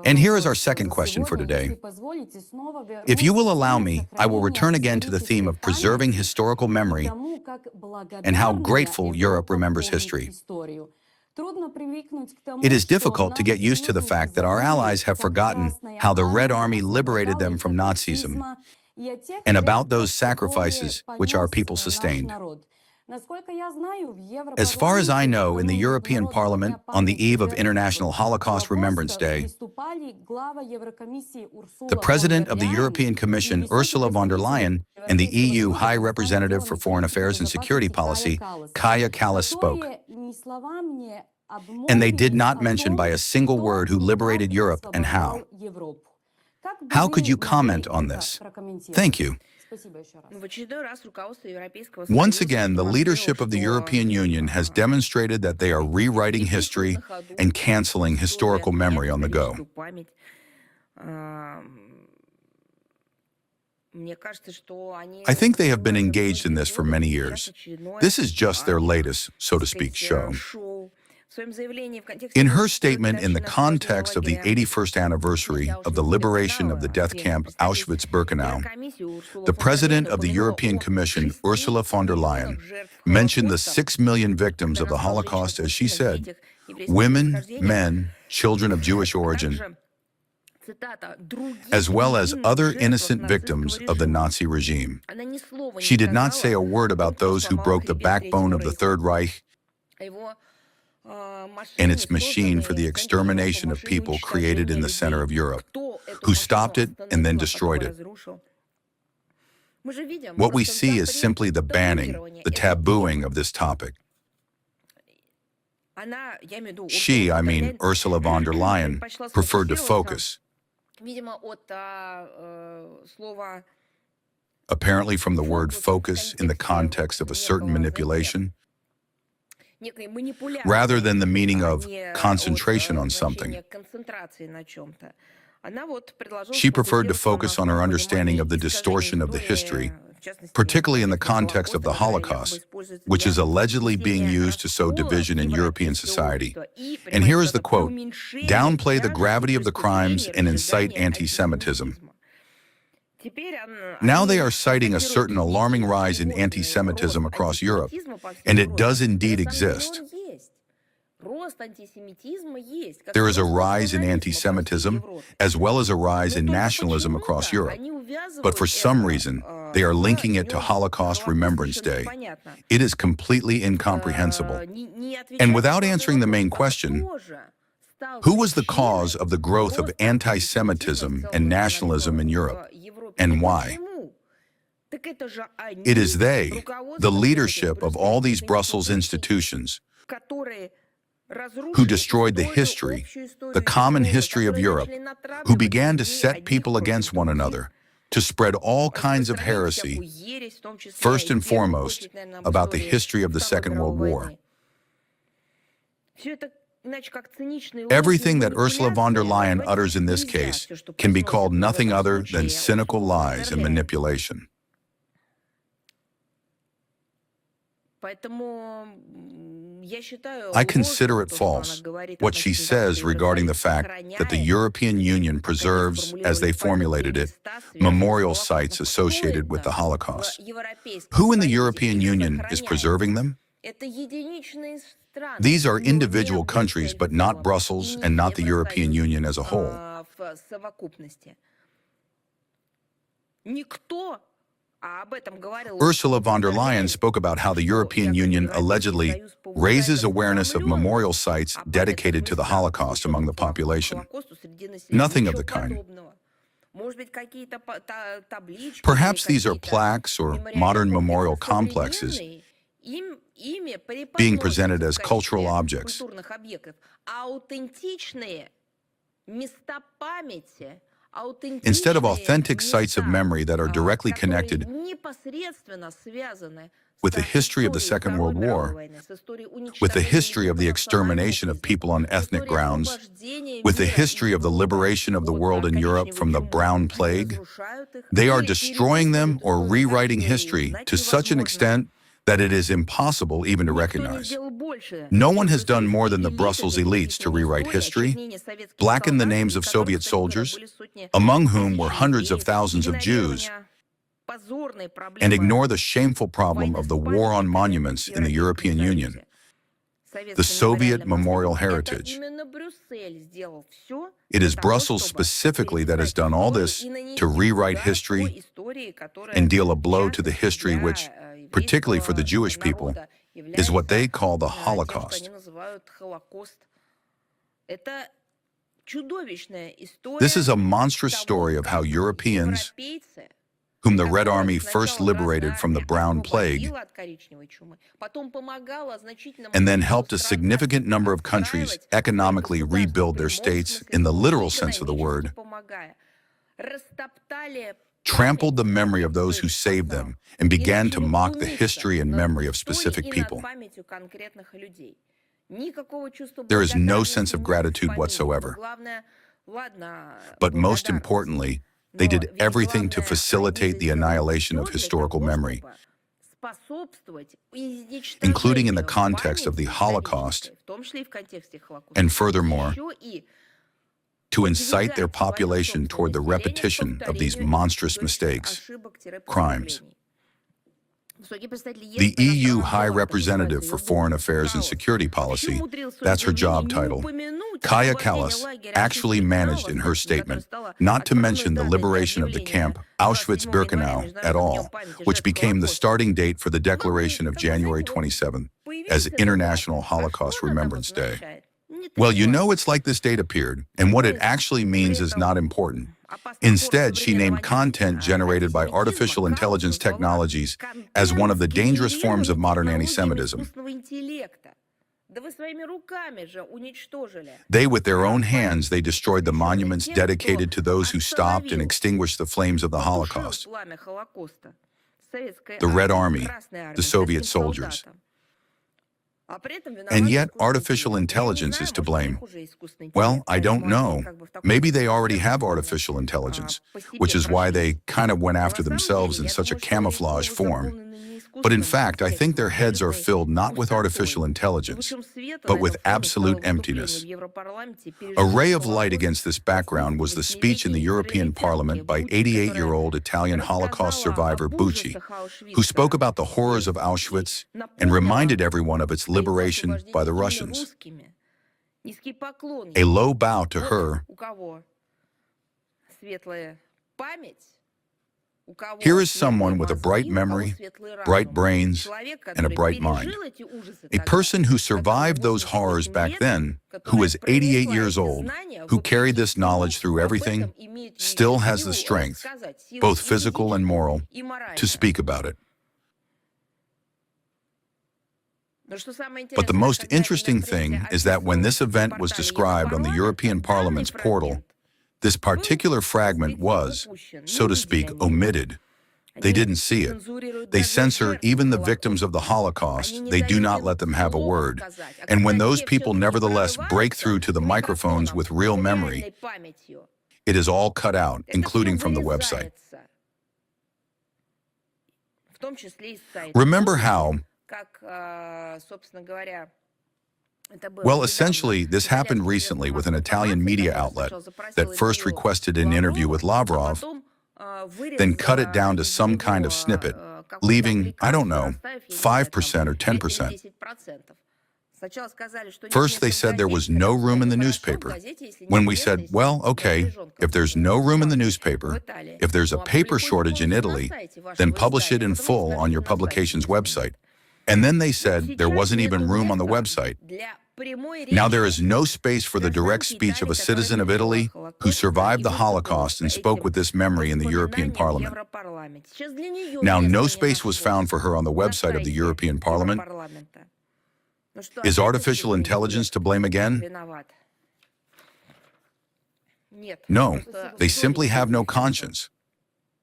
And here is our second question for today. If you will allow me, I will return again to the theme of preserving historical memory and how grateful Europe remembers history. It is difficult to get used to the fact that our allies have forgotten how the Red Army liberated them from Nazism and about those sacrifices which our people sustained. As far as I know, in the European Parliament, on the eve of International Holocaust Remembrance Day, the President of the European Commission, Ursula von der Leyen, and the EU High Representative for Foreign Affairs and Security Policy, Kaja Kallas, spoke. And they did not mention by a single word who liberated Europe and how. How could you comment on this? Thank you. Once again, the leadership of the European Union has demonstrated that they are rewriting history and canceling historical memory on the go. I think they have been engaged in this for many years. This is just their latest, so to speak, show. In her statement in the context of the 81st anniversary of the liberation of the death camp Auschwitz-Birkenau, the President of the European Commission, Ursula von der Leyen, mentioned the 6 million victims of the Holocaust, as she said, women, men, children of Jewish origin, as well as other innocent victims of the Nazi regime. She did not say a word about those who broke the backbone of the Third Reich and its machine for the extermination of people created in the center of Europe, who stopped it and then destroyed it. What we see is simply the banning, the tabooing of this topic. She, I mean Ursula von der Leyen, preferred to focus, apparently from the word focus in the context of a certain manipulation, rather than the meaning of concentration on something. She preferred to focus on her understanding of the distortion of the history, particularly in the context of the Holocaust, which is allegedly being used to sow division in European society. And here is the quote, "Downplay the gravity of the crimes and incite anti-Semitism." Now they are citing a certain alarming rise in anti-Semitism across Europe, and it does indeed exist. There is a rise in anti-Semitism, as well as a rise in nationalism across Europe. But for some reason, they are linking it to Holocaust Remembrance Day. It is completely incomprehensible. And without answering the main question, who was the cause of the growth of anti-Semitism and nationalism in Europe, and why? It is they, the leadership of all these Brussels institutions, who destroyed the history, the common history of Europe, who began to set people against one another, to spread all kinds of heresy, first and foremost about the history of the Second World War. Everything that Ursula von der Leyen utters in this case can be called nothing other than cynical lies and manipulation. I consider it false, what she says regarding the fact that the European Union preserves, as they formulated it, memorial sites associated with the Holocaust. Who in the European Union is preserving them? These are individual countries, but not Brussels and not the European Union as a whole. Ursula von der Leyen spoke about how the European Union allegedly raises awareness of memorial sites dedicated to the Holocaust among the population. Nothing of the kind. Perhaps these are plaques or modern memorial complexes being presented as cultural objects. Instead of authentic sites of memory that are directly connected with the history of the Second World War, with the history of the extermination of people on ethnic grounds, with the history of the liberation of the world in Europe from the Brown Plague, they are destroying them or rewriting history to such an extent that it is impossible even to recognize. No one has done more than the Brussels elites to rewrite history, blacken the names of Soviet soldiers, among whom were hundreds of thousands of Jews, and ignore the shameful problem of the war on monuments in the European Union, the Soviet memorial heritage. It is Brussels specifically that has done all this to rewrite history and deal a blow to the history which, particularly for the Jewish people, is what they call the Holocaust. This is a monstrous story of how Europeans, whom the Red Army first liberated from the Brown Plague, and then helped a significant number of countries economically rebuild their states in the literal sense of the word, trampled the memory of those who saved them and began to mock the history and memory of specific people. There is no sense of gratitude whatsoever. But most importantly, they did everything to facilitate the annihilation of historical memory, including in the context of the Holocaust, and furthermore, to incite their population toward the repetition of these monstrous mistakes, crimes. The EU High Representative for Foreign Affairs and Security Policy, that's her job title, Kaja Kallas, actually managed in her statement not to mention the liberation of the camp Auschwitz-Birkenau at all, which became the starting date for the declaration of January 27th as International Holocaust Remembrance Day. Well, you know it's like this date appeared, and what it actually means is not important. Instead, she named content generated by artificial intelligence technologies as one of the dangerous forms of modern antisemitism. With their own hands, they destroyed the monuments dedicated to those who stopped and extinguished the flames of the Holocaust. The Red Army, the Soviet soldiers. And yet, artificial intelligence is to blame. Well, I don't know. Maybe they already have artificial intelligence, which is why they kind of went after themselves in such a camouflage form. But in fact, I think their heads are filled not with artificial intelligence, but with absolute emptiness. A ray of light against this background was the speech in the European Parliament by 88-year-old Italian Holocaust survivor Bucci, who spoke about the horrors of Auschwitz and reminded everyone of its liberation by the Russians. A low bow to her. Here is someone with a bright memory, bright brains, and a bright mind. A person who survived those horrors back then, who is 88 years old, who carried this knowledge through everything, still has the strength, both physical and moral, to speak about it. But the most interesting thing is that when this event was described on the European Parliament's portal, this particular fragment was, so to speak, omitted. They didn't see it. They censor even the victims of the Holocaust. They do not let them have a word. And when those people nevertheless break through to the microphones with real memory, it is all cut out, including from the website. Remember how, well, essentially, this happened recently with an Italian media outlet that first requested an interview with Lavrov, then cut it down to some kind of snippet, leaving, I don't know, 5% or 10%. First, they said there was no room in the newspaper. When we said, well, okay, if there's no room in the newspaper, if there's a paper shortage in Italy, then publish it in full on your publication's website. And then they said there wasn't even room on the website. Now there is no space for the direct speech of a citizen of Italy who survived the Holocaust and spoke with this memory in the European Parliament. Now no space was found for her on the website of the European Parliament. Is artificial intelligence to blame again? No, they simply have no conscience.